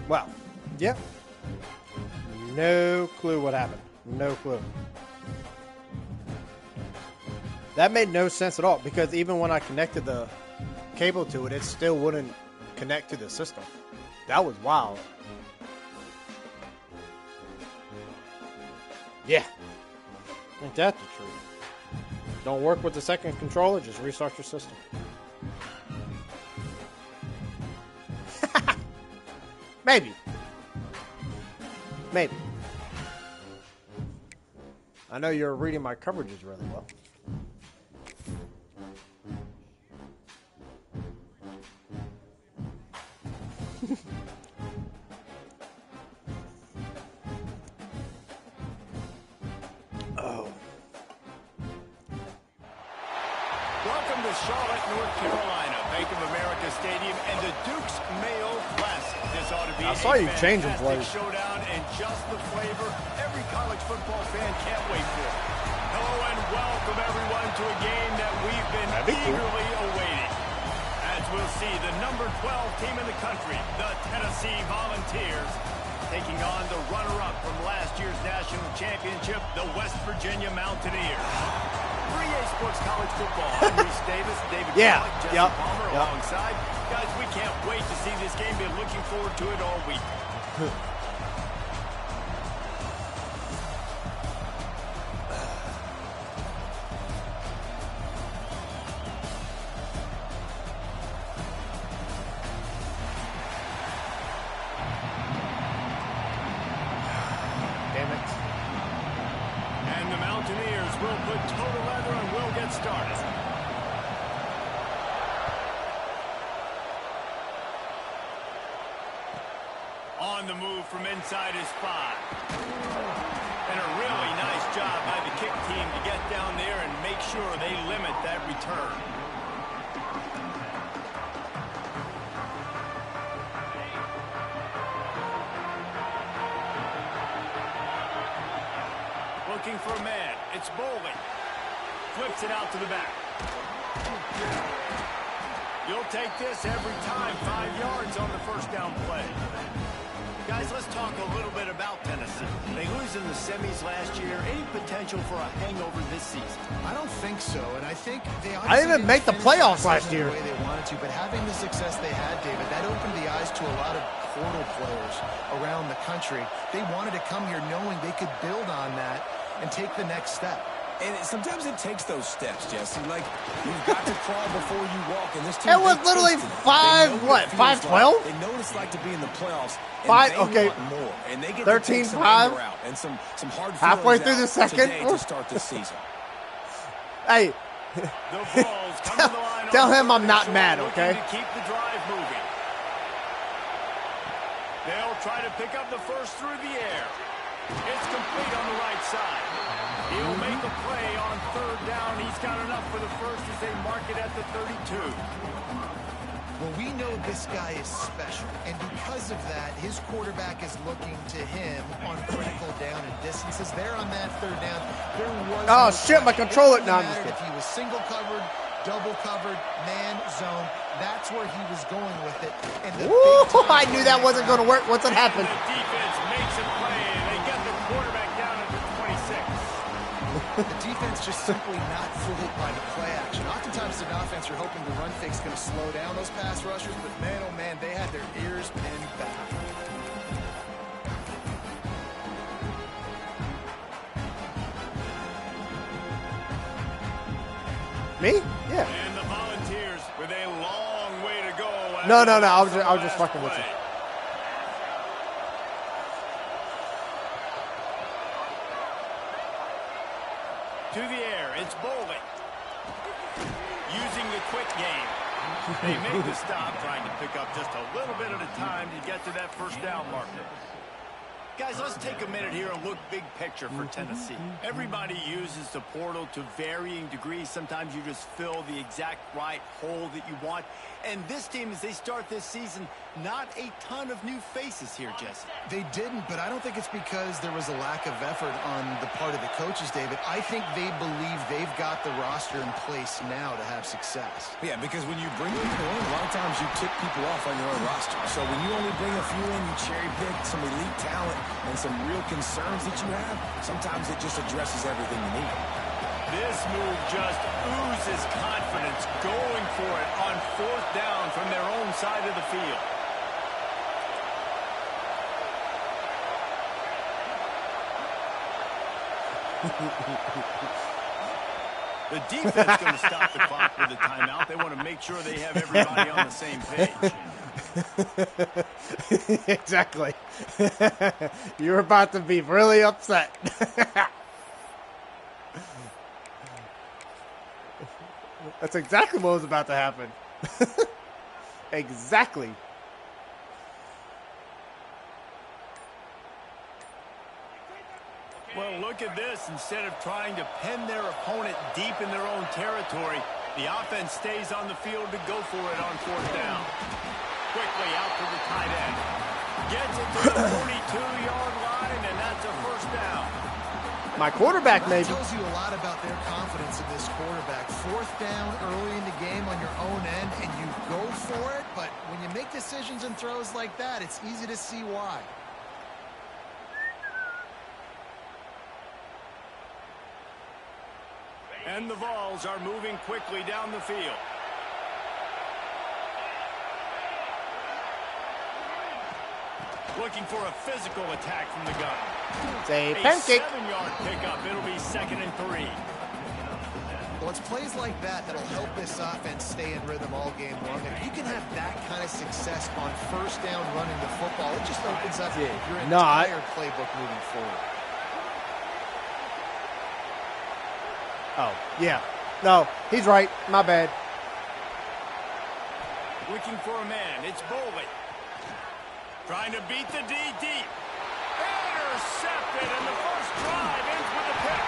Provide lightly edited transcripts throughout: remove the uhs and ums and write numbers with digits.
Well, yep. No clue what happened. No clue. That made no sense at all because even when I connected the cable to it, it still wouldn't connect to the system. That was wild. Yeah. Ain't that the truth? Don't work with the second controller, just restart your system. Maybe. Maybe. I know you're reading my coverages really well. Oh. Welcome to Charlotte, North Carolina, Bank of America Stadium, and the Duke's Mayo Classic. This ought to be I saw you changing fantastic plays. showdown and just the flavor every college football fan can't wait for. Hello and welcome everyone to a game that we've been eagerly awaiting. As we'll see, the number 12 team in the country, the Tennessee Volunteers, taking on the runner-up from last year's national championship, the West Virginia Mountaineers. 3A Sports College Football. I'm Reese Davis, David Pollack, Jesse Palmer alongside. Guys, we can't wait to see this game. Been looking forward to it all week. Damn it. And the Mountaineers will put total leather and will get started. On the move from inside his 5. And a really nice job by the kick team to get down there and make sure they limit that return. Looking for a man. It's Bowling. Flips it out to the back. You'll take this every time. 5 yards on the first down play. Guys, let's talk a little bit about Tennessee. They lose in the semis last year. Any potential for a hangover this season? I don't think so, and I think they I didn't even make the playoffs last year. The way they wanted to, but having the success they had, David, that opened the eyes to a lot of portal players around the country. They wanted to come here knowing they could build on that and take the next step. And sometimes it takes those steps, Jesse. Like, you've got to crawl before you walk. And this team, It was literally 5'12"? They know what it's like to be in the playoffs. And 5, they okay. want more. And they get 13-5. to take some anger out and some hard Halfway feelings through the out second. today to start this season. Hey, The balls come to the line. tell on him I'm not short, mad, looking okay? to keep the drive moving. They'll try to pick up the first through the air. It's complete on the right side. He'll make a play on third down. He's got enough for the first as they mark it at the 32. Well, we know this guy is special, and because of that, his quarterback is looking to him on critical down and distances. There on that third down, there was Oh, no shit, my question. controller- It no, I'm didn't just matter if he was single covered, double covered, man zone. That's where he was going with it. And the Woo, big time I knew that wasn't going to work once it And happened. the defense makes a play, and they get the quarterback down at the 26. The defense just simply not fooled by the play action. Oftentimes, an offense, you're hoping the run fake's going to slow down those pass rushers, but man, oh man, they had their ears pinned back. Me? Yeah. And the Volunteers with a long way to go. No. I was just fucking with you. To the air, it's Bowling. Using the quick game. They make the stop, trying to pick up just a little bit at a time to get to that first down marker. Guys, let's take a minute here and look big picture for Tennessee. Everybody uses the portal to varying degrees. Sometimes you just fill the exact right hole that you want. And this team, as they start this season, not a ton of new faces here, Jesse. They didn't, but I don't think it's because there was a lack of effort on the part of the coaches, David. I think they believe they've got the roster in place now to have success. Yeah, because when you bring people in, a lot of times you tick people off on your own roster. So when you only bring a few in, you cherry pick some elite talent and some real concerns that you have, sometimes it just addresses everything you need. This move just oozes confidence, going for it on fourth down from their own side of the field. The defense going to stop the clock with a timeout. They want to make sure they have everybody on the same page. Exactly. You're about to be really upset. That's exactly what was about to happen. Exactly. Well, look at this. Instead of trying to pin their opponent deep in their own territory, the offense stays on the field to go for it on fourth down. Quickly out to the tight end. Gets it to the 42-yard line, and that's a first down. My quarterback, maybe. That tells you a lot about their confidence in this quarterback. Fourth down early in the game on your own end, and you go for it. But when you make decisions and throws like that, it's easy to see why. And the Vols are moving quickly down the field. Looking for a physical attack from the gun. It's a pancake. 7-yard pickup. It'll be 2nd and 3. Well, it's plays like that that'll help this offense stay in rhythm all game long. If you can have that kind of success on first down running the football, it just opens up your entire playbook moving forward. Oh, yeah. No, he's right. My bad. Looking for a man. It's Bowling. Trying to beat the D deep. Intercepted, and the first drive ends with a pick.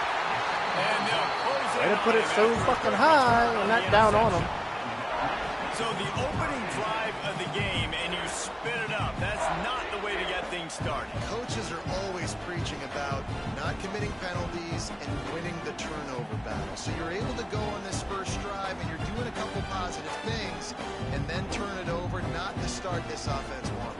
And they'll close it. Way to put it so fucking high and not down on him. So the opening drive of the game, and you spit it up. That's not the way to get things started. Coaches are always preaching about not committing penalties and winning the turnover battle. So you're able to go on this first drive, and you're doing a couple positive things, and then turn it over, not to start this offense one.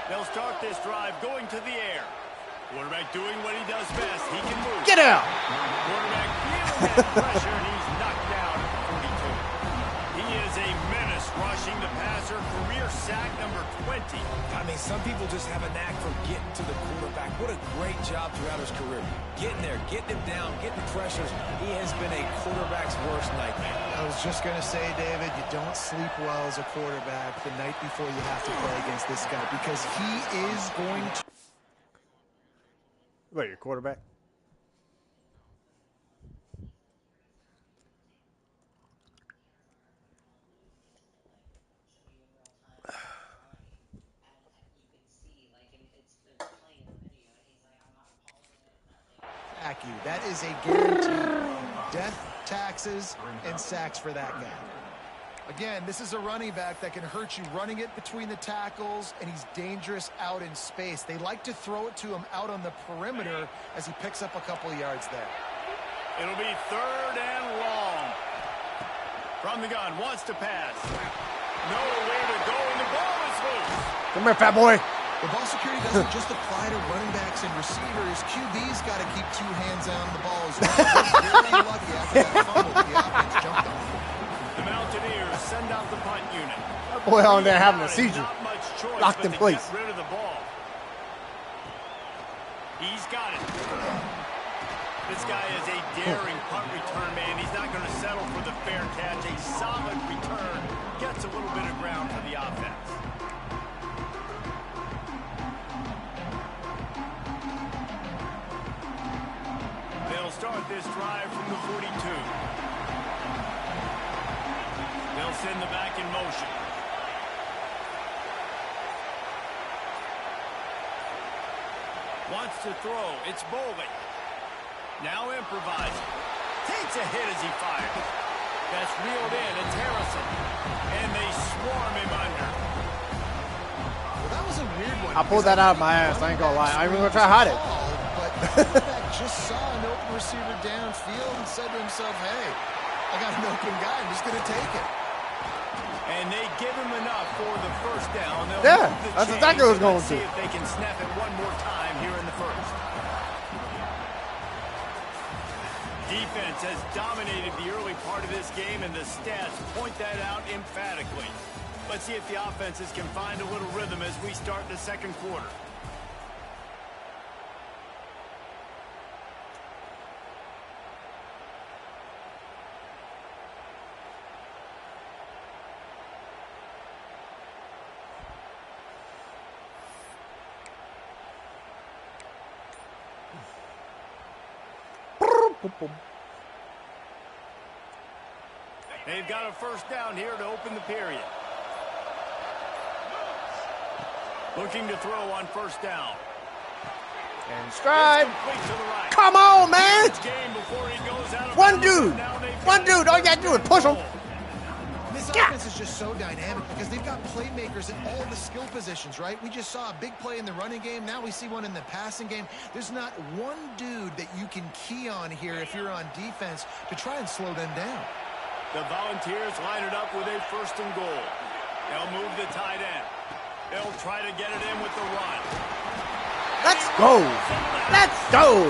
They'll start this drive going to the air. Quarterback doing what he does best. He can move. Get out! Quarterback feeling that pressure, and he's knocked down at 42. He is a menace rushing the passer. Career sack number 20. I mean, some people just have a knack for getting to the quarterback. What a great job throughout his career. Getting there, getting him down, getting pressures. He has been a quarterback's worst nightmare. I was just going to say, David, you don't sleep well as a quarterback the night before you have to play against this guy, because he is going to... What, your quarterback? You. That is a guarantee. Death, taxes, and sacks for that guy. Again, this is a running back that can hurt you running it between the tackles, and he's dangerous out in space. They like to throw it to him out on the perimeter as he picks up a couple of yards there. It'll be 3rd and long. From the gun, wants to pass. No way to go, and the ball is loose. Come here, fat boy. The ball security doesn't just apply to running backs and receivers. QB's got to keep 2 hands on the ball as well. They're very lucky after that fumble the offense jumped on. The Mountaineers send out the punt unit. That boy on there having a seizure. Not much choice Locked in but to place. get rid of the ball. He's got it. This guy is a daring punt return man. He's not going to settle for the fair catch. A solid return gets a little bit of ground for the offense. They'll start this drive from the 42. They'll send the back in motion. Wants to throw. It's Bowling. Now improvising. Takes a hit as he fires. That's reeled in. It's Harrison. And they swarm him under. Well, that was a weird one. I pulled that out of my ass. I ain't gonna lie. I ain't even gonna try to hide it. But the quarterback just saw an open receiver downfield and said to himself, hey, I got an open guy. I'm just going to take it. And they give him enough for the first down. Yeah, that's exactly what I was going to. See if they can snap it one more time here in the first. Defense has dominated the early part of this game, and the stats point that out emphatically. Let's see if the offenses can find a little rhythm as we start the second quarter. They've got a first down here to open the period. Looking to throw on first down. And stride. Right. Come on, man. One dude. All you got to do is push him. This offense is just so dynamic because they've got playmakers at all the skill positions, right? We just saw a big play in the running game. Now we see one in the passing game. There's not one dude that you can key on here if you're on defense to try and slow them down. The Volunteers line it up with a first and goal. They'll move the tight end. They'll try to get it in with the run. Let's go. Let's go.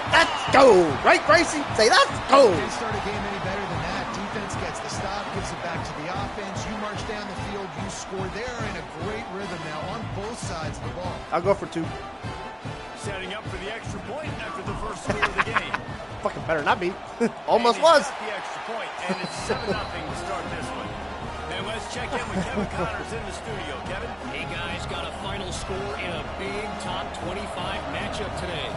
Let's go. Right, Gracie? Say, let's go. Can't start a game any better than that. Defense gets the stop, gives it back to the offense. You march down the field, you score. They're in a great rhythm now on both sides of the ball. I'll go for 2. Setting up for the extra point after the first score of the game. Fucking better not be. Almost was. The extra point, and it's 7-0 to start this one. And let's check in with Kevin Connors in the studio. Kevin? Hey, guys, got a final score in a big top 25 matchup today.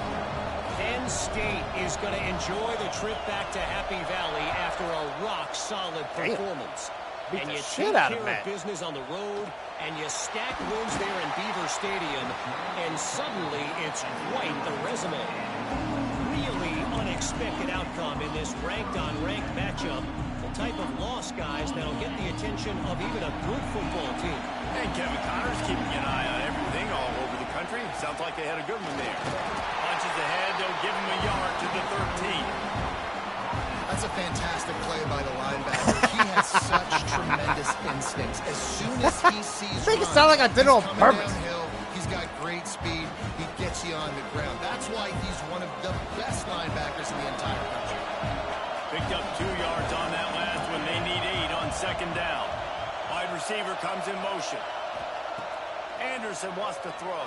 Penn State is going to enjoy the trip back to Happy Valley after a rock-solid performance. Beat And the you shit take out care of of Matt. business on the road, and you stack wins there in Beaver Stadium, and suddenly it's quite the resume. Really unexpected outcome in this ranked-on-ranked matchup. The type of loss, guys, that'll get the attention of even a good football team. And Kevin Connors keeping an eye on everything all over the country. Sounds like they had a good one there. Punches ahead, they'll give him a yard to the 13. That's a fantastic play by the linebacker. He has such tremendous instincts. As soon as he sees Make it sound like I did it on purpose. Downhill, he's got great speed. He gets you on the ground. That's why he's one of the best linebackers in the entire country. Picked up 2 yards on that last one. They need 8 on second down. Wide receiver comes in motion. Anderson wants to throw.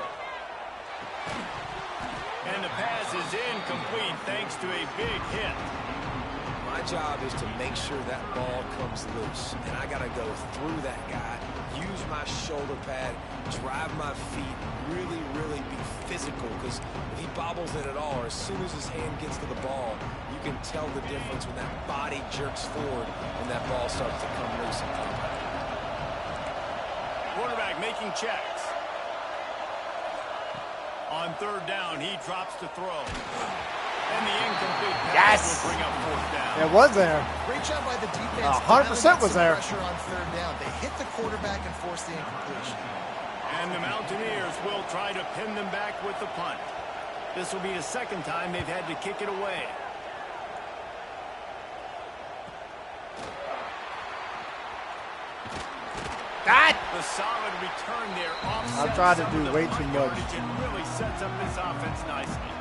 And the pass is incomplete thanks to a big hit. My job is to make sure that ball comes loose. And I got to go through that guy, use my shoulder pad, drive my feet, really, really be physical. Because if he bobbles it at all, or as soon as his hand gets to the ball, you can tell the difference when that body jerks forward and that ball starts to come loose and come back. Quarterback making checks. On third down, he drops to throw. And the incomplete pass will bring up fourth down. It was there. Great job by the defense. 100% was there. Pressure on third down. They hit the quarterback and forced the incompletion. And the Mountaineers will try to pin them back with the punt. This will be the second time they've had to kick it away. that. The solid return there offsets I tried to some do of the way punt too much. yardage and really sets up this offense nicely.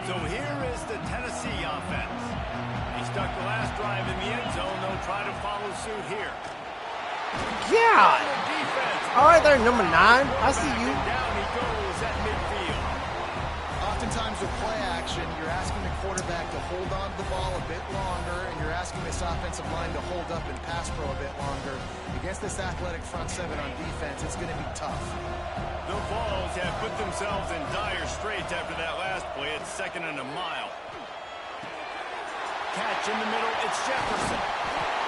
So here is the Tennessee offense. He stuck the last drive in the end zone. They'll try to follow suit here. God. All right, there, number 9. I see you. Down he goes at midfield. Oftentimes with play action, you're asking the quarterback to hold on to the ball a bit longer, and you're asking this offensive line to hold up and pass pro a bit longer. Against this athletic front seven on defense, it's going to be tough. The Vols have put themselves in dire straits after that last play. It's 2nd and a mile. Catch in the middle. It's Jefferson.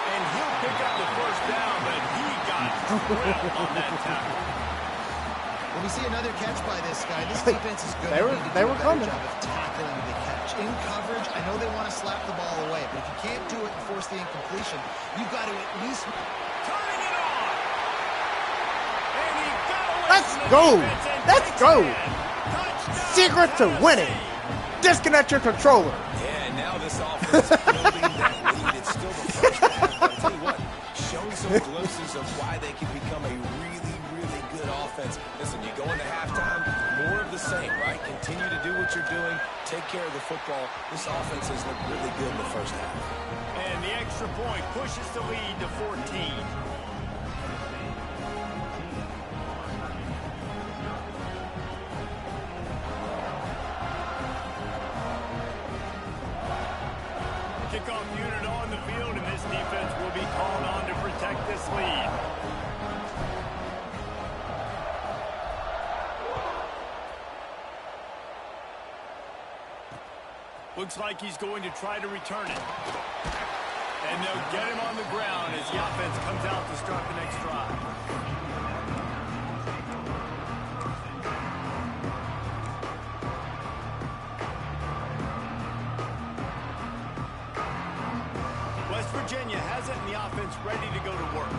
And he'll pick up the first down, but he got drilled on that tackle. When we see another catch by this guy, this defense is good. They were job coming. of tackling the catch. In coverage, I know they want to slap the ball away, but if you can't do it and force the incompletion, you've got to at least... Turning it on. And he got away Let's from the go. defense and Let's takes go. it. Touchdown, Secret to winning. Tennessee. Disconnect your controller. Yeah, and now this offense is building that lead. It's still the first half, but I'll tell you what, showing some glimpses of why they can become a really, really good offense. Listen, you go into halftime, more of the same, right? Continue to do what you're doing, take care of the football. This offense has looked really good in the first half. And the extra point pushes the lead to 14. Kickoff unit on the field, and this defense will be called on to protect this lead. Looks like he's going to try to return it. And they'll get him on the ground as the offense comes out to start the next drive. West Virginia has it, and the offense ready to go to work.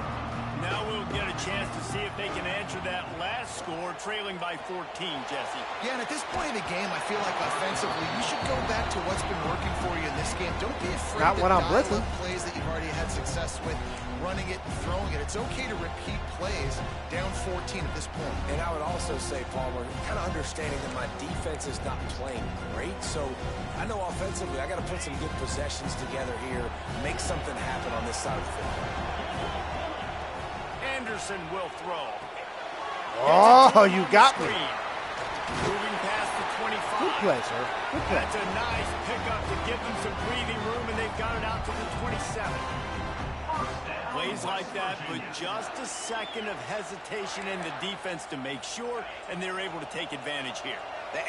Now we'll get a chance to see if they can answer that last score, trailing by 14, Jesse. Yeah, and at this point in the game, I feel like offensively, you should go back to what's been working for you in this game. Don't be afraid Not to when I'm dial blitzing. up plays that you've already had success with, running it and throwing it. It's okay to repeat plays down 14 at this point. And I would also say, Palmer, kind of understanding that my defense is not playing great, so I know offensively I got to put some good possessions together here, make something happen on this side of the football. Anderson will throw. Oh, you got me. Moving past the 25. Good play, sir. Good play. That's a nice pickup to give them some breathing room, and they've got it out to the 27. Plays like that, but just a second of hesitation in the defense to make sure, and they're able to take advantage here.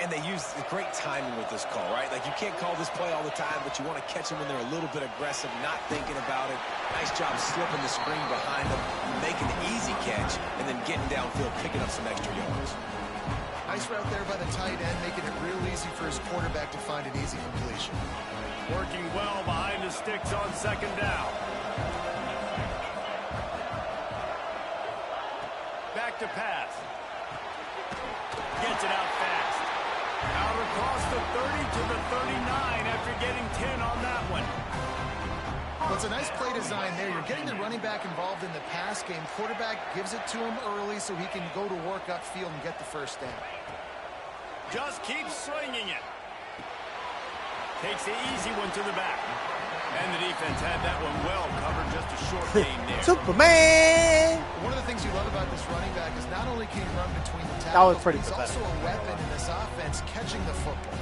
And they use the great timing with this call, right? Like, you can't call this play all the time, but you want to catch them when they're a little bit aggressive, not thinking about it. Nice job slipping the screen behind them, making the easy catch, and then getting downfield, picking up some extra yards. Nice route there by the tight end, making it real easy for his quarterback to find an easy completion. Working well behind the sticks on 2nd down. Back to pass. Gets it out fast. Out across the 30 to the 39 after getting 10 on that one. Well, it's a nice play design there. You're getting the running back involved in the pass game. Quarterback gives it to him early so he can go to work upfield and get the first down. Just keeps slinging it. Takes the easy one to the back. And the defense had that one well covered, just a short gain there. Superman! One of the things you love about this running back is not only can he run between the tackles, That was pretty he's pathetic. also a weapon in this offense, catching the football.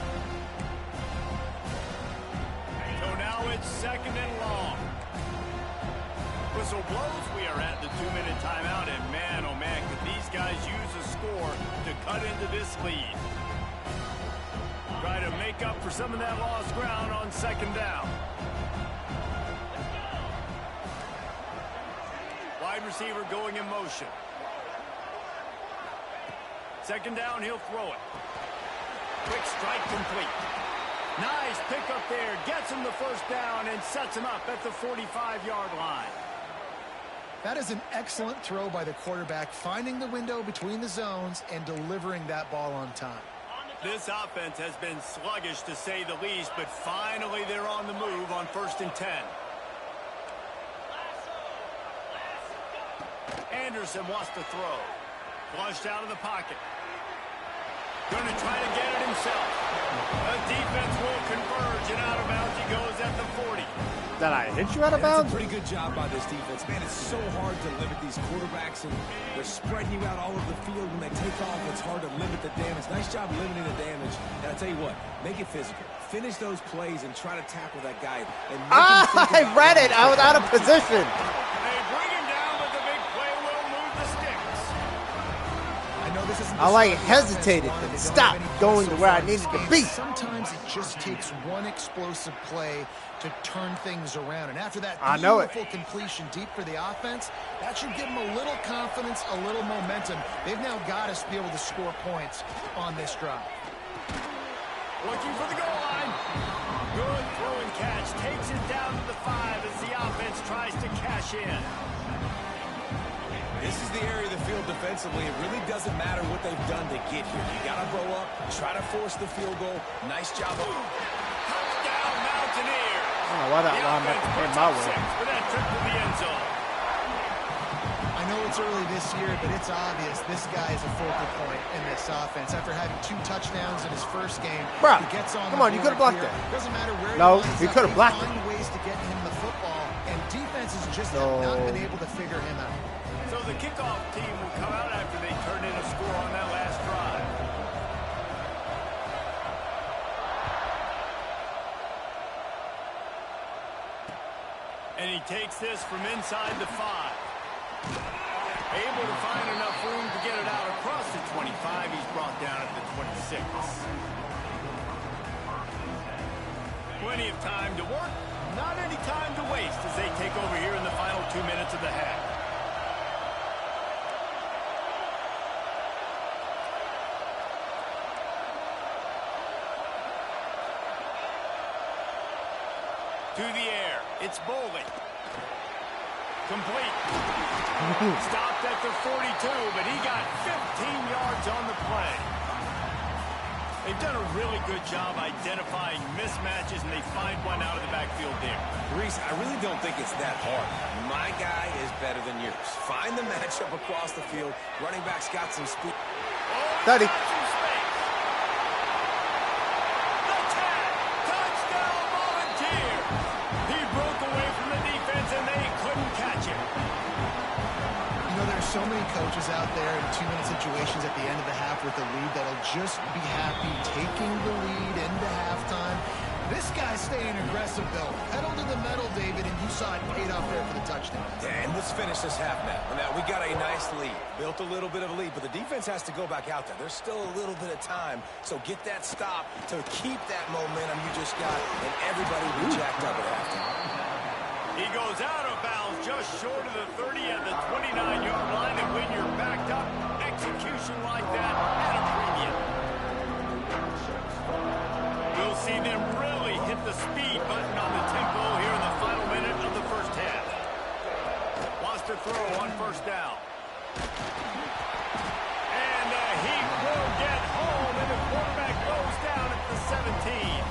So now it's 2nd and long. Whistle blows. We are at the 2-minute timeout, and man, oh man, could these guys use a score to cut into this lead. Try to make up for some of that lost ground on 2nd down. Wide receiver going in motion. 2nd down, he'll throw it. Quick strike complete. Nice pickup there. Gets him the first down and sets him up at the 45-yard line. That is an excellent throw by the quarterback, finding the window between the zones and delivering that ball on time. This offense has been sluggish to say the least, but finally they're on the move on 1st and 10. Anderson wants to throw. Flushed out of the pocket. Going to try to get it himself. The defense will converge, and out of bounds he goes at the 40. Did I hit you out of That's bounds? a pretty good job by this defense. Man, it's so hard to limit these quarterbacks, and they're spreading you out all over the field. When they take off, it's hard to limit the damage. Nice job limiting the damage. And I tell you what, make it physical. Finish those plays and try to tackle that guy. And I read it. I was out of position. They bring him down, but the big play will move the sticks. I know this isn't I like hesitated and stopped going to where I needed to be. Sometimes it just takes one explosive play to turn things around. And after that I know it. beautiful completion deep for the offense, that should give them a little confidence, a little momentum. They've now got to be able to score points on this drive. Looking for the goal line. Good throw and catch. Takes it down to the 5 as the offense tries to cash in. This is the area of the field defensively. It really doesn't matter what they've done to get here. You got to bow up, try to force the field goal. Nice job. Touchdown, Mountaineers. I don't know why that linebacker came my way. For that trip to the end zone. I know it's early this year, but it's obvious this guy is a focal point in this offense. After having 2 touchdowns in his first game, Bruh, he gets on come the on, you board could've blocked here. that. Doesn't matter where No, he he could've lines up, blocked they find ways to get him the football, and defenses just have not been able to figure him out. So the kickoff team will come out after they turn in a score on that last drive. And he takes this from inside the 5. Able to find enough room to get it out across the 25. He's brought down at the 26. Plenty of time to work. Not any time to waste as they take over here in the final 2 minutes of the half. To the air. It's Bowling. Complete. Stopped at the 42, but he got 15 yards on the play. They've done a really good job identifying mismatches, and they find one out of the backfield there. Reese, I really don't think it's that hard. My guy is better than yours. Find the matchup across the field. Running back's got some speed. Study. So many coaches out there in 2-minute situations at the end of the half with a lead that'll just be happy taking the lead into halftime. This guy's staying aggressive, though. Pedal to the metal, David, and you saw it paid off there for the touchdown. And let's finish this half now. Now, we got a nice lead. Built a little bit of a lead, but the defense has to go back out there. There's still a little bit of time, so get that stop to keep that momentum you just got, and everybody will be jacked up at halftime. He goes out of bounds just short of the 30 at the 29-yard line, and when you're backed up, execution like that at a premium. We'll see them really hit the speed button on the tempo here in the final minute of the first half. Wants to throw on 1st down. And he will get home, and the quarterback goes down at the 17.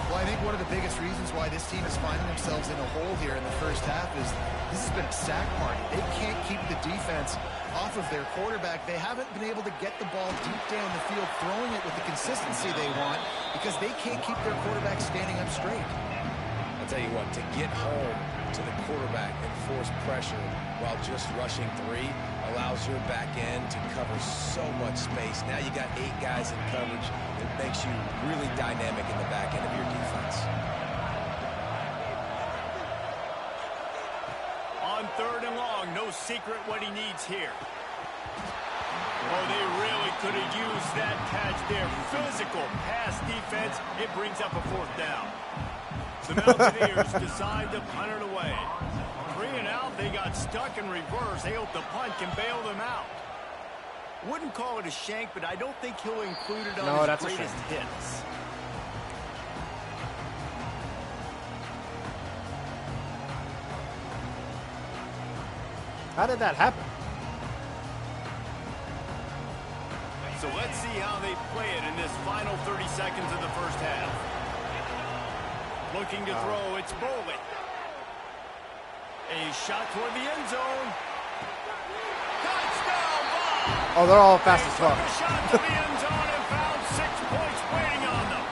Well, I think one of the biggest reasons why this team is finding themselves in a hole here in the first half is this has been a sack party. They can't keep the defense off of their quarterback. They haven't been able to get the ball deep down the field, throwing it with the consistency they want because they can't keep their quarterback standing up straight. I'll tell you what, to get home to the quarterback and force pressure while just rushing 3 allows your back end to cover so much space. Now you got 8 guys in coverage. It makes you really dynamic in the back end of your defense. On 3rd and long, no secret what he needs here. Oh, they really could have used that catch there. Physical pass defense. It brings up a 4th down. The Mountaineers decide to punt it away. 3 and out, they got stuck in reverse. They hope the punt can bail them out. Wouldn't call it a shank, but I don't think he'll include it on his greatest hits. How did that happen? So let's Let's see how they play it in this final 30 seconds of the first half. Looking to throw, it's Bowley. A shot toward the end zone. Touchdown ball! Oh, they're all fast as fuck. A shot to the end zone and found 6 points waiting on them.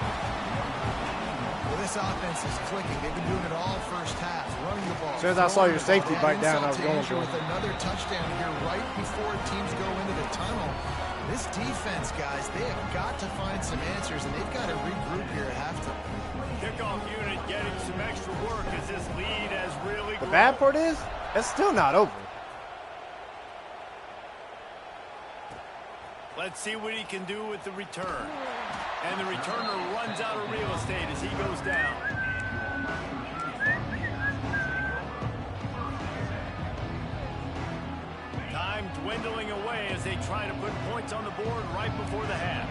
Well, this offense is clicking. They've been doing it all first half, running the ball. As soon as I saw your safety bite down, I was going for it. With another touchdown here right before teams go into the tunnel. This defense, guys, they have got to find some answers, and they've got to regroup here at halftime. Kickoff unit getting some extra work as this lead has really grown. The bad part is, it's still not over. Let's see what he can do with the return. And the returner runs out of real estate as he goes down. Time dwindling away as they try to put points on the board right before the half.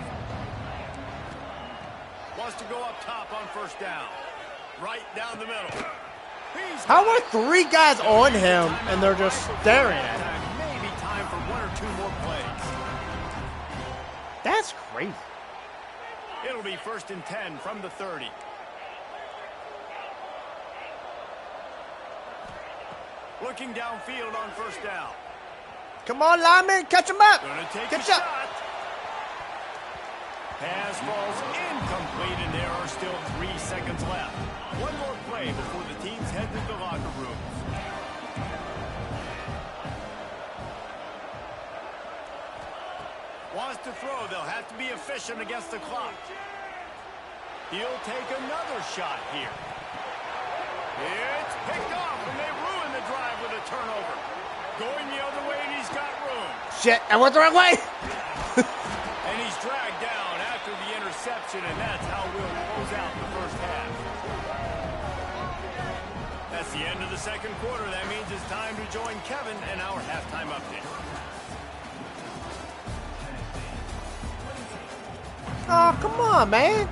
Wants to go up top on first down. Right down the middle. How are 3 guys on him and they're just staring at him? Maybe time for 1 or 2 more plays. That's crazy. It'll be 1st and 10 from the 30. Looking downfield on first down. Come on, lineman, catch him up. Gonna take Catch a up. shot. Pass falls incomplete, and there are still 3 seconds left. 1 more play before the teams head to the locker rooms. Wants to throw. They'll have to be efficient against the clock. He'll take another shot here. It's picked off, and they ruin the drive with a turnover. Going the other way, and he's got room. Shit, I went the wrong way. And he's dragged down after the interception, and that's how we'll close out the first half. That's the end of the second quarter. That means it's time to join Kevin and our halftime update. Oh, come on, man.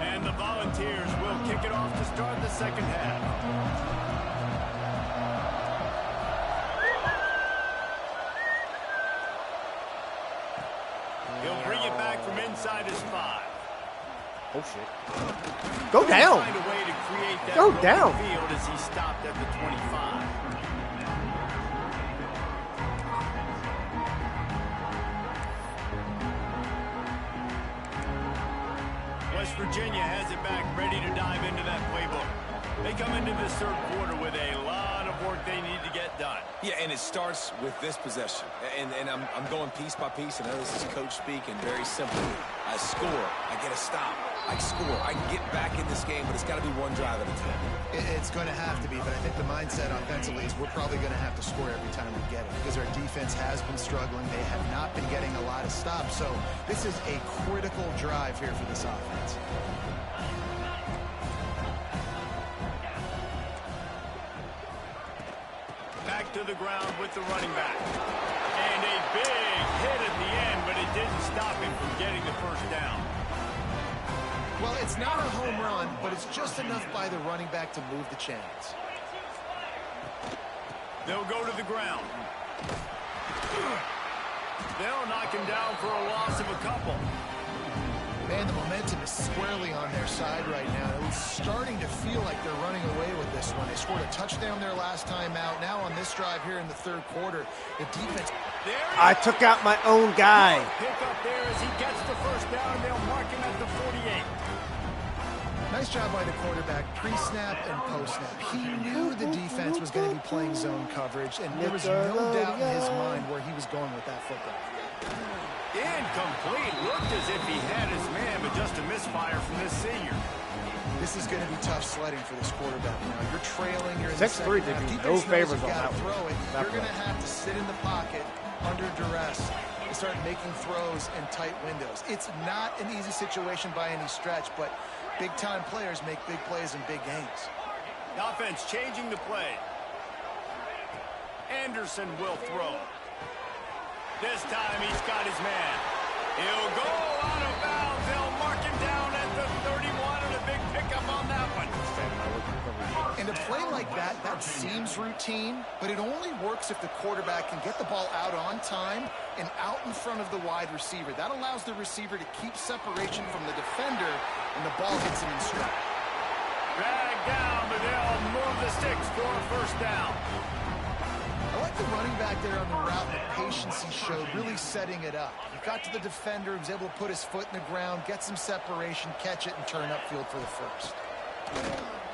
And the Volunteers will kick it off to start the second half. He'll bring it back from inside his 5. Oh, shit. Go down. Find a way to create that Go open down. field as he stopped at the 25. West Virginia has it back, ready to dive into that playbook. They come into this third quarter with a lot of work they need to get done. Yeah, and it starts with this possession. And I'm going piece by piece. I know this is coach speak, and very simple. I score. I get a stop. I score. I can get back in this game, but it's got to be 1 drive at a time. It's going to have to be, but I think the mindset offensively is we're probably going to have to score every time we get it because our defense has been struggling. They have not been getting a lot of stops, so this is a critical drive here for this offense. Back to the ground with the running back. And a big hit at the end, but it didn't stop him from getting the first down. Well, it's not a home run, but it's just enough by the running back to move the chains. They'll go to the ground. They'll knock him down for a loss of a couple. Man, the momentum is squarely on their side right now. It was starting to feel like they're running away with this one. They scored a touchdown their last time out. Now on this drive here in the third quarter, the defense... I took out my own guy. Pick up there as he gets the first down. They'll mark him at the 48. Nice job by the quarterback, pre-snap and post-snap. He knew the defense was going to be playing zone coverage, and there was no doubt in his mind where he was going with that football. Incomplete. Looked as if he had his man, but just a misfire from this senior. This is going to be tough sledding for this quarterback now. You're trailing. You're in 6'3", the second half. no favors on that Throw it. That You're going to have to sit in the pocket under duress and start making throws in tight windows. It's not an easy situation by any stretch, but big-time players make big plays in big games. The offense changing the play. Anderson will throw. This time he's got his man. He'll go out of bounds. They'll mark him down at the 31, and a big pickup on that one. And a play like that that seems routine, but it only works if the quarterback can get the ball out on time and out in front of the wide receiver. That allows the receiver to keep separation from the defender, and the ball hits him in stride. Drag down, but they'll move the sticks for a first down. I like the running back there on the route, the patience he showed, really setting it up. He got to the defender, he was able to put his foot in the ground, get some separation, catch it, and turn upfield for the first.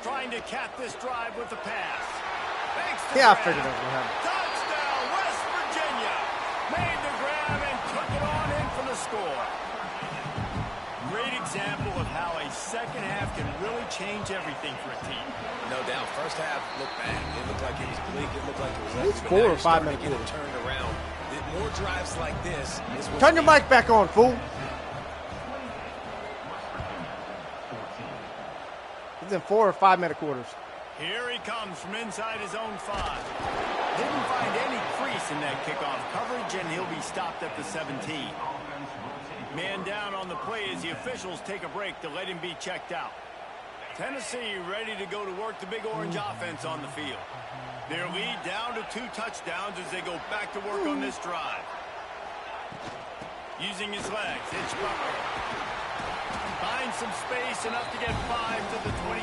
Trying to cap this drive with the pass. Yeah, I figured that was going to happen. Touchdown, West Virginia. Made the grab and took it on in for the score. Great example of how a second half can really change everything for a team. No doubt. First half looked bad. It looked like it was bleak. It looked like it was It's ugly. 4 or 5 minutes. Get it turned around. More drives like this. Turn your mic back on, fool. He's in 4 or 5 minute quarters. Here he comes from inside his own 5. Didn't find any crease in that kickoff coverage, and he'll be stopped at the 17. Man down on the play as the officials take a break to let him be checked out. Tennessee ready to go to work the Big Orange offense on the field. Their lead down to 2 touchdowns as they go back to work on this drive. Using his legs, it's Butler. Finds some space, enough to get 5 to the 22.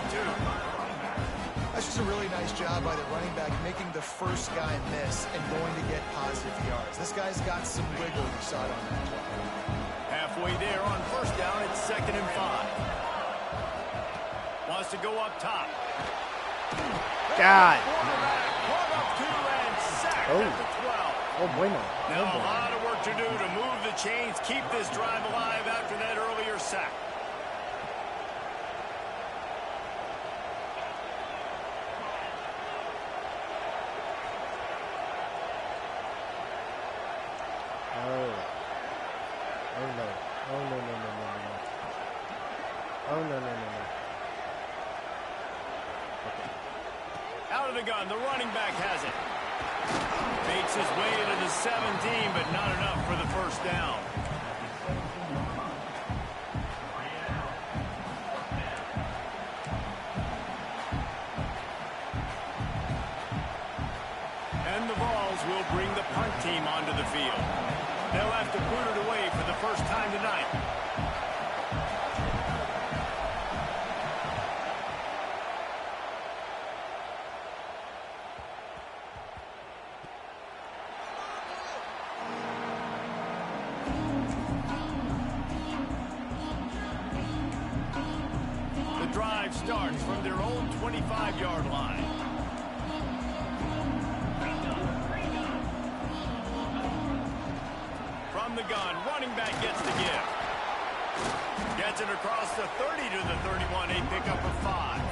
That's just a really nice job by the running back, making the first guy miss and going to get positive yards. This guy's got some wiggle. You saw it on that play. Halfway there on first down, it's 2nd and 5. Wants to go up top. God. Quarterback, caught up 2 and sacked at the 12. Oh, bueno. Now a lot of work to do to move the chains, keep this drive alive after that earlier sack. Oh no. Oh no, no, no, no, no, no. Oh no, no, no, no. Okay. Out of the gun, the running back has it. Makes his way to the 17, but not enough for the first down. And the Vols will bring the punt team onto the field. They'll have to put it away for the first time tonight. The drive starts from their own 25-yard line. From the gun, running back gets the give. Gets it across the 30 to the 31, a pickup of 5.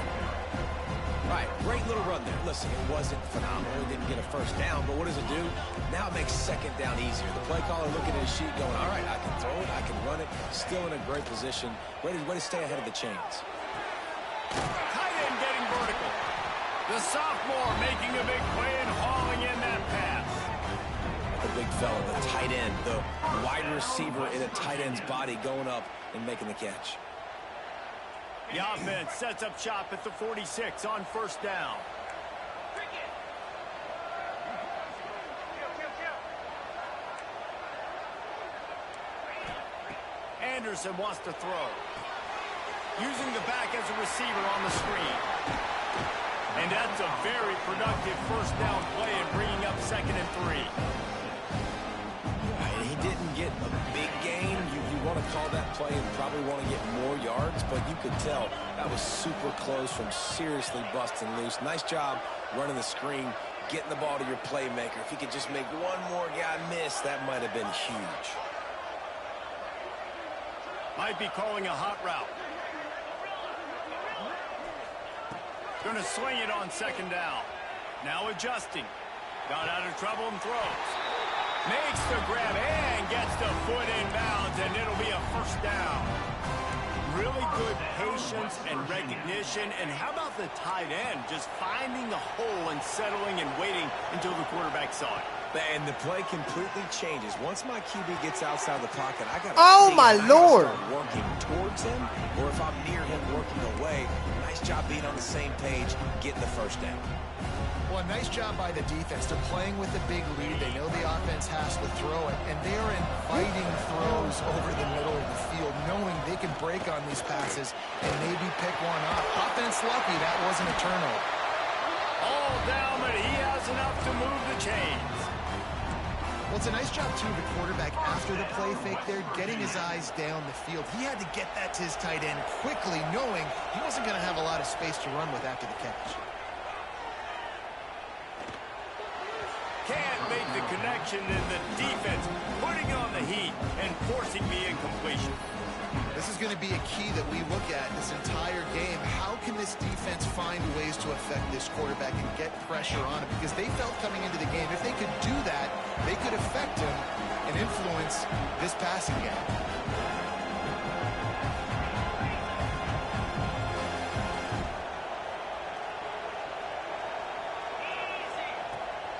Right, great little run there. Listen, it wasn't phenomenal. It didn't get a first down, but what does it do? Now it makes second down easier. The play caller looking at his sheet going, all right, I can throw it, I can run it. Still in a great position. Way to stay ahead of the chains. Tight end getting vertical. The sophomore making a big play and hauling in that pass. The big fella, the tight end, the wide receiver in a tight end's body going up and making the catch. The offense sets up shop at the 46 on first down. Anderson wants to throw. Using the back as a receiver on the screen. And that's a very productive first down play and bringing up 2nd and 3. Right, he didn't get a big gain. You want to call that play and probably want to get more yards, but you could tell that was super close from seriously busting loose. Nice job running the screen, getting the ball to your playmaker. If he could just make one more guy miss, that might have been huge. Might be calling a hot route. Going to swing it on 2nd down. Now adjusting. Got out of trouble and throws. Makes the grab and gets the foot in bounds, and it'll be a first down. Really good patience and recognition. And how about the tight end just finding the hole and settling and waiting until the quarterback saw it? And the play completely changes. Once my QB gets outside the pocket, I got to Oh, my Lord. working towards him, or if I'm near him working away, nice Nice job being on the same page, getting the first down. Well, nice job by the defense. They're playing with a big lead. They know the offense has to throw it, and they are inviting throws over the middle of the field, knowing they can break on these passes and maybe pick one up. Offense lucky that wasn't a turnover. All down, but he has enough to move the chains. Well, it's a nice job, too, the quarterback, after the play fake there, getting his eyes down the field. He had to get that to his tight end quickly, knowing he wasn't going to have a lot of space to run with after the catch. Can't make the connection, and the defense putting on the heat and forcing the incompletion. This is going to be a key that we look at this entire game. How can this defense find ways to affect this quarterback and get pressure on him? Because they felt coming into the game, if they could do that, they could affect him and influence this passing game.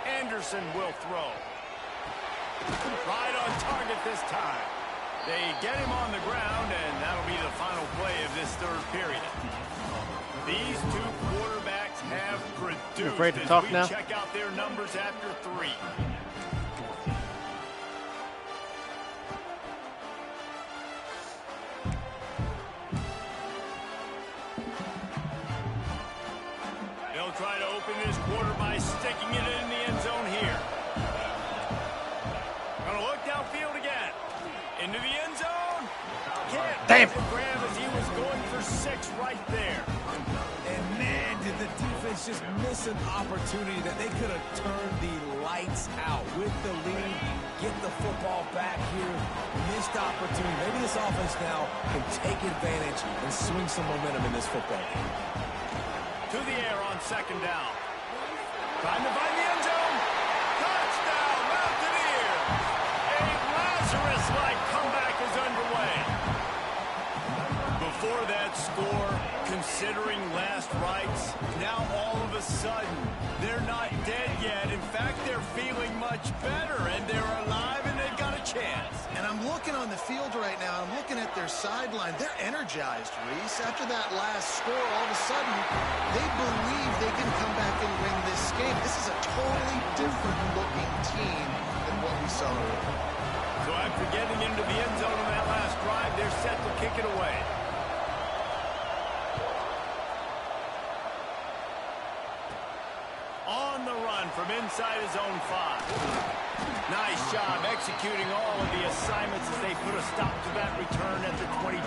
Anderson will throw. Right on target this time. They get him on the ground, and that'll be the final play of this third period. These two quarterbacks have produced. You afraid to talk now? Check out their numbers after 3. They'll try to open this quarter by sticking it in the end zone here. Gonna look downfield again. Into the end zone. Can't grab as he was going for 6 right there. And man, did the defense just miss an opportunity that they could have turned the lights out with the lead, get the football back here. Missed opportunity. Maybe this offense now can take advantage and swing some momentum in this football game. To the air on 2nd down. Trying to find the end zone. Touchdown, Mountaineers. A Lazarus-like comeback is underway. Before that score, considering last rites, now all of a sudden, they're not dead yet. In fact, they're feeling much better, and they're alive, and they've got a chance. And I'm looking on the field right now. I'm looking at their sideline. They're energized, Reese. After that last score, all of a sudden, they believe they can come back and win this game. This is a totally different-looking team than what we saw earlier. So after getting into the end zone on that last drive, they're set to kick it away. On the run from inside his own 5. Nice job executing all of the assignments as they put a stop to that return at the 22.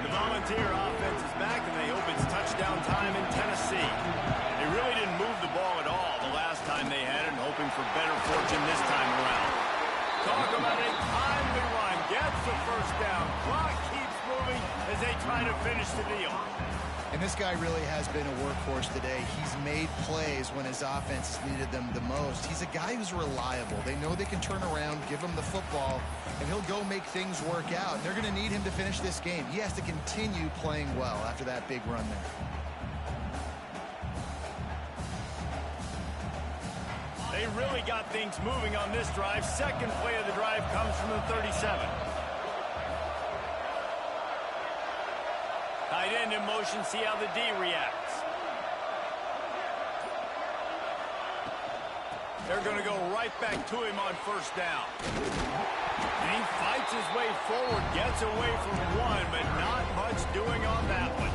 The Volunteer offense is back, and they hope it's touchdown time in Tennessee. They really didn't move the ball at all the last time they had it, and hoping for better fortune this time around. Talk about a timely run. Gets the first down. Clock keeps moving as they try to finish the deal. And this guy really has been a workhorse today. He's made plays when his offense has needed them the most. He's a guy who's reliable. They know they can turn around, give him the football, and he'll go make things work out. And they're going to need him to finish this game. He has to continue playing well after that big run there. They really got things moving on this drive. Second play of the drive comes from the 37. Tight end in motion, see how the D reacts. They're going to go right back to him on 1st down. And he fights his way forward, gets away from 1, but not much doing on that one.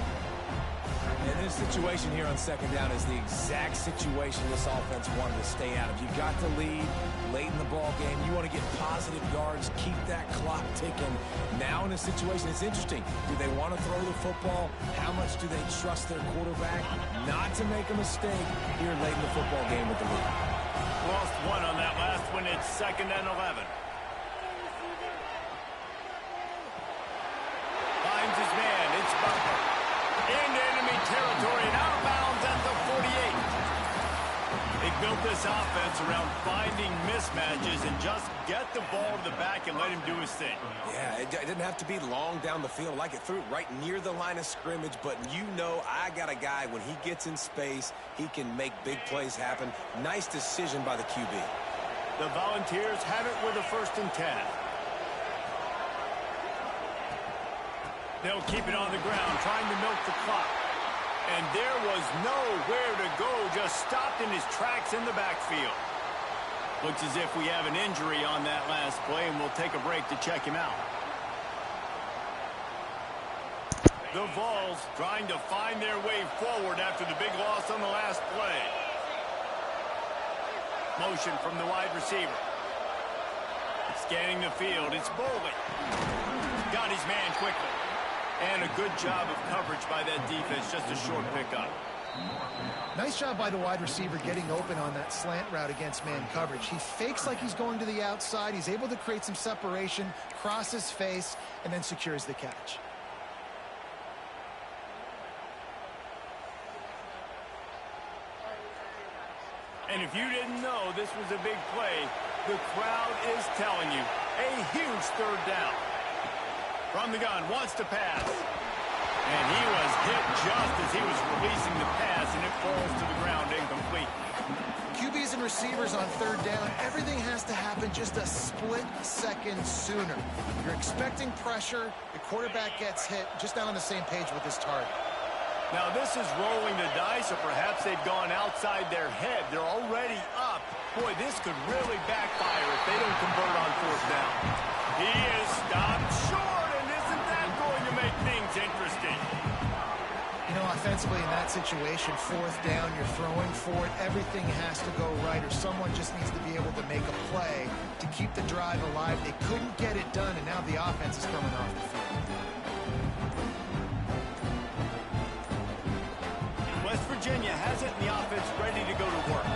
And this situation here on 2nd down is the exact situation this offense wanted to stay out of. You got the lead late in the ball game. You want to get positive yards, keep that clock ticking. Now in a situation, it's interesting. Do they want to throw the football? How much do they trust their quarterback not to make a mistake here late in the football game with the lead? Lost 1 on that last one. It's 2nd and 11. Finds his man. It's Butler. Into enemy territory and out of bounds at the 48. They built this offense around finding mismatches and just get the ball to the back and let him do his thing. Yeah, it didn't have to be long down the field. Like it threw it right near the line of scrimmage, but you know I got a guy, when he gets in space, he can make big plays happen. Nice decision by the QB. The Volunteers have it with a 1st and 10. They'll keep it on the ground, trying to milk the clock. And there was nowhere to go, just stopped in his tracks in the backfield. Looks as if we have an injury on that last play, and we'll take a break to check him out. The Vols trying to find their way forward after the big loss on the last play. Motion from the wide receiver. Scanning the field, it's Boley. Got his man quickly. And a good job of coverage by that defense, just a short pickup. Nice job by the wide receiver getting open on that slant route against man coverage. He fakes like he's going to the outside. He's able to create some separation, cross his face, and then secures the catch. And if you didn't know this was a big play, the crowd is telling you, a huge third down. From the gun, wants to pass. And he was hit just as he was releasing the pass, and it falls to the ground incomplete. QBs and receivers on third down, everything has to happen just a split second sooner. You're expecting pressure, the quarterback gets hit, just not on the same page with his target. Now this is rolling the dice, or perhaps they've gone outside their head. They're already up. Boy, this could really backfire if they don't convert on fourth down. He is stopped short, and isn't that going to make things interesting? You know, offensively in that situation, fourth down, you're throwing for it, everything has to go right, or someone just needs to be able to make a play to keep the drive alive. They couldn't get it done, and now the offense is coming off the field. West Virginia has it, and the offense ready to go to work.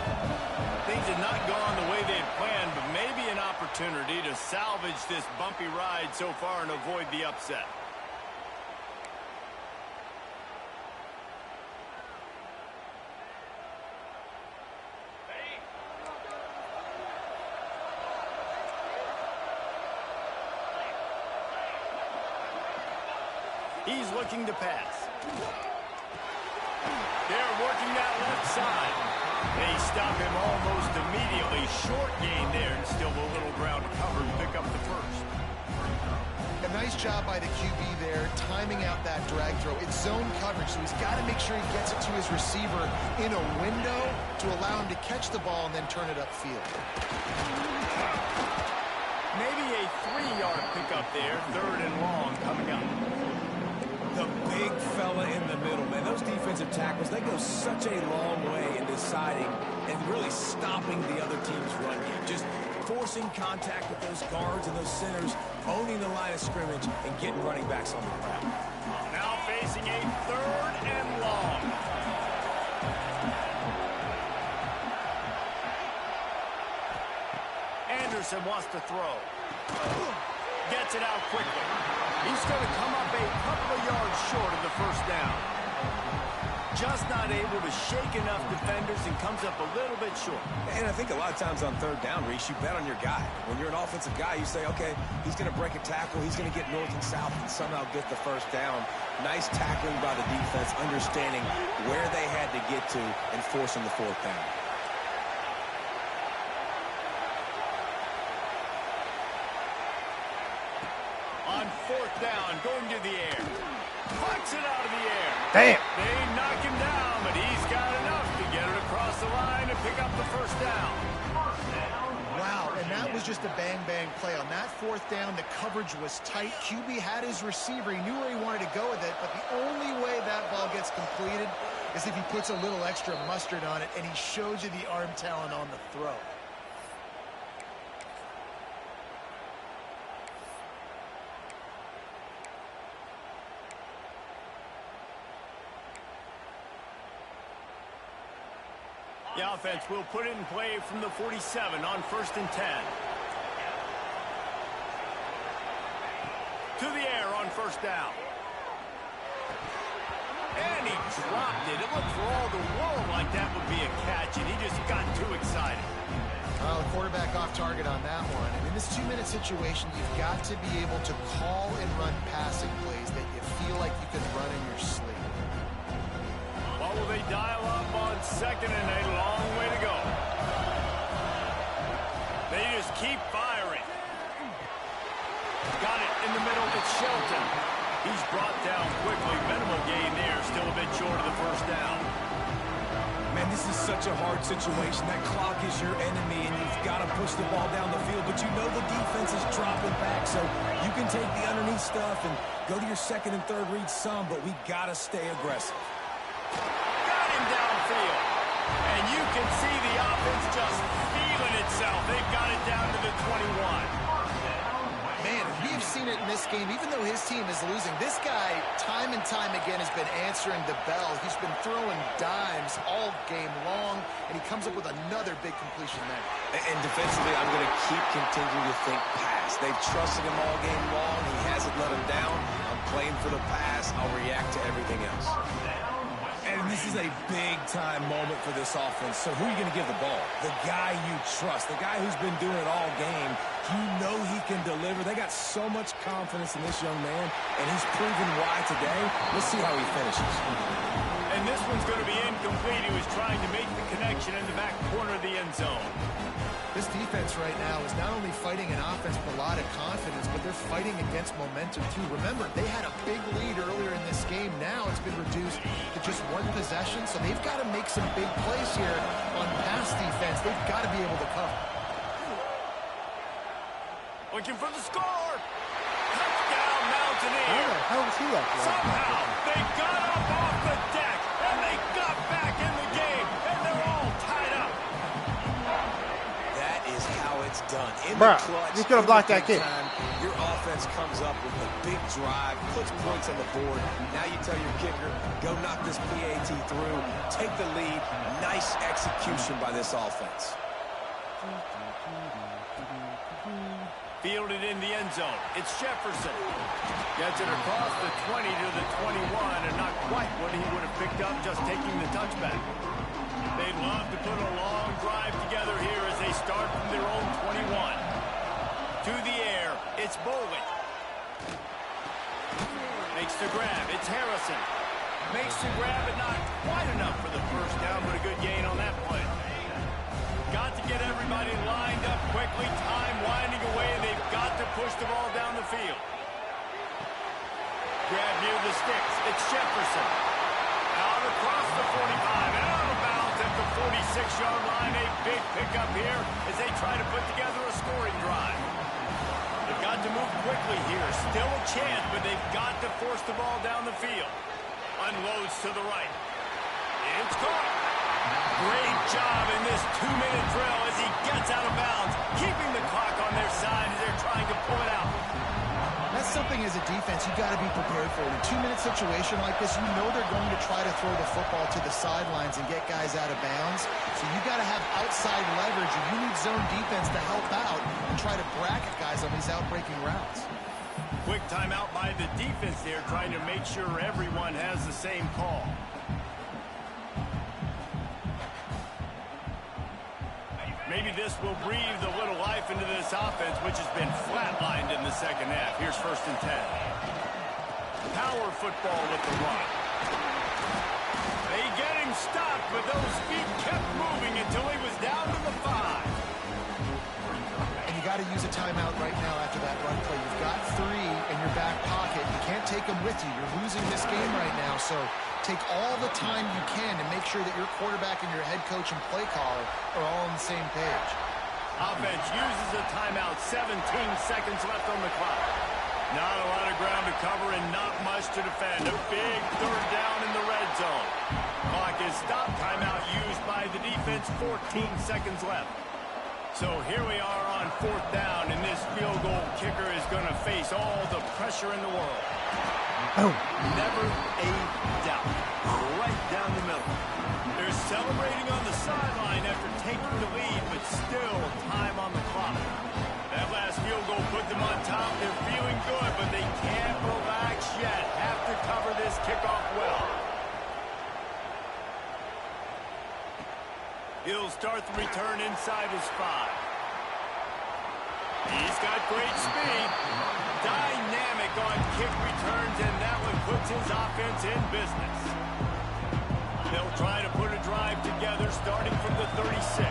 Things have not gone the way they had planned, but maybe an opportunity to salvage this bumpy ride so far and avoid the upset. He's looking to pass. They're working that left side. They stop him almost immediately. Short gain there, and still a little ground to cover and pick up the first. A nice job by the QB there, timing out that drag throw. It's zone coverage, so he's got to make sure he gets it to his receiver in a window to allow him to catch the ball and then turn it upfield. Maybe a 3-yard pickup there, third and long coming up. The big fella in the middle, man. Those defensive tackles, they go such a long way in deciding and really stopping the other team's run game. Just forcing contact with those guards and those centers, owning the line of scrimmage, and getting running backs on the ground. Now facing a third and long. Anderson wants to throw. Gets it out quickly. He's going to come up a couple of yards short of the first down. Just not able to shake enough defenders and comes up a little bit short. And I think a lot of times on third down, Reese, you bet on your guy. When you're an offensive guy, you say, okay, he's going to break a tackle, he's going to get north and south and somehow get the first down. Nice tackling by the defense, understanding where they had to get to and forcing the fourth down. On fourth down, going to the air. Flicks it out of the air. Damn. They knock him down, but he's got enough to get it across the line and pick up the first down. Wow, and that was just a bang-bang play. On that fourth down, the coverage was tight. QB had his receiver. He knew where he wanted to go with it, but the only way that ball gets completed is if he puts a little extra mustard on it, and he shows you the arm talent on the throw. The offense will put it in play from the 47 on 1st and 10. To the air on first down. And he dropped it. It looked for all the world like that would be a catch, and he just got too excited. Well, the quarterback off target on that one. And in this 2-minute situation, you've got to be able to call and run passing plays that you feel like you can run in your sleep. What will they dial up on second and a long way to go? They just keep firing. Got it in the middle with Shelton. He's brought down quickly. Minimal gain there. Still a bit short of the first down. Man, this is such a hard situation. That clock is your enemy, and you've got to push the ball down the field. But you know the defense is dropping back, so you can take the underneath stuff and go to your second and third read some, but we got to stay aggressive. Got him downfield. And you can see the offense just feeling itself. They've got it down to the 21. Man, we have seen it in this game, even though his team is losing. This guy, time and time again, has been answering the bell. He's been throwing dimes all game long, and he comes up with another big completion there. And defensively, I'm going to keep continuing to think pass. They've trusted him all game long. He hasn't let him down. I'm playing for the pass. I'll react to everything else. And this is a big-time moment for this offense. So who are you going to give the ball? The guy you trust, the guy who's been doing it all game. You know he can deliver. They got so much confidence in this young man, and he's proven why today. Let's see how he finishes. And this one's going to be incomplete. He was trying to make the connection in the back corner of the end zone. This defense right now is not only fighting an offense with a lot of confidence, but they're fighting against momentum too. Remember, they had a big lead earlier in this game. Now it's been reduced to just one possession, so they've got to make some big plays here on pass defense. They've got to be able to cover. Looking for the score. Touchdown, Mountaineer. How was he left? Somehow, they got up off the deck, and they got back in the game, and they're all tied up. That is how it's done. In Bruh, the clutch, you could have blocked that kick. time, your offense comes up with a big drive, puts points on the board. Now you tell your kicker, go knock this PAT through, take the lead. Nice execution by this offense. Fielded in the end zone. It's Jefferson. Gets it across the 20 to the 21, and not quite what he would have picked up just taking the touchback. They'd love to put a long drive together here as they start from their own 21. To the air, it's Bowling. Makes the grab, it's Harrison. Makes the grab, but not quite enough for the first down, but a good gain on that play. Got to get everybody lined up quickly, time winding away, and they've got to push the ball down the field. Grab near the sticks, it's Jefferson. Out across the 45, and out of bounds at the 46-yard line. A big pickup here as they try to put together a scoring drive. They've got to move quickly here. Still a chance, but they've got to force the ball down the field. Unloads to the right. It's caught. Great job in this 2-minute drill as he gets out of bounds, keeping the clock on their side as they're trying to pull it out. That's something as a defense you've got to be prepared for. In a 2-minute situation like this, you know they're going to try to throw the football to the sidelines and get guys out of bounds. So you've got to have outside leverage, and you need zone defense to help out and try to bracket guys on these outbreaking routes. Quick timeout by the defense there, trying to make sure everyone has the same call. Maybe this will breathe a little life into this offense, which has been flatlined in the second half. Here's 1st and 10. Power football with the run. They get him stopped, but those feet kept moving until he was down to the 5. And you got to use a timeout right now after that run play. You've got 3 in your back pocket. You can't take them with you. You're losing this game right now, so take all the time you can to make sure that your quarterback and your head coach and play caller are all on the same page. Offense uses a timeout. 17 seconds left on the clock. Not a lot of ground to cover and not much to defend. A big 3rd down in the red zone. Clock is stopped. Timeout used by the defense. 14 seconds left. So here we are on 4th down, and this field goal kicker is going to face all the pressure in the world. Oh. Never a doubt. Right down the middle. They're celebrating on the sideline after taking the lead, but still time on the clock. That last field goal put them on top. They're feeling good, but they can't relax yet. Have to cover this kickoff well. He'll start the return inside his 5. He's got great speed. Dynamic on kick returns, and that one puts his offense in business. They'll try to put a drive together starting from the 36.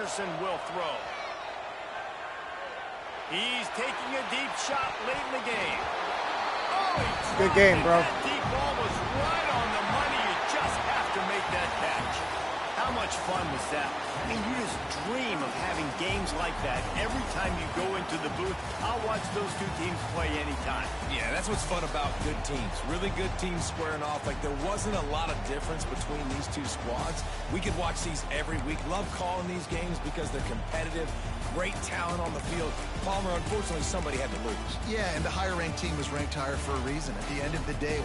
Peterson will throw. He's taking a deep shot late in the game. Oh, good game, bro. That deep ball was right on the money. You just have to make that catch. How much fun was that? I mean, you just dream of having games like that every time you go into the booth. I'll watch those two teams play anytime. Yeah, that's what's fun about good teams. Really good teams squaring off. Like, there wasn't a lot of difference between these two squads. We could watch these every week. Love calling these games because they're competitive. Great talent on the field. Palmer, unfortunately, somebody had to lose. Yeah, and the higher-ranked team was ranked higher for a reason. At the end of the day,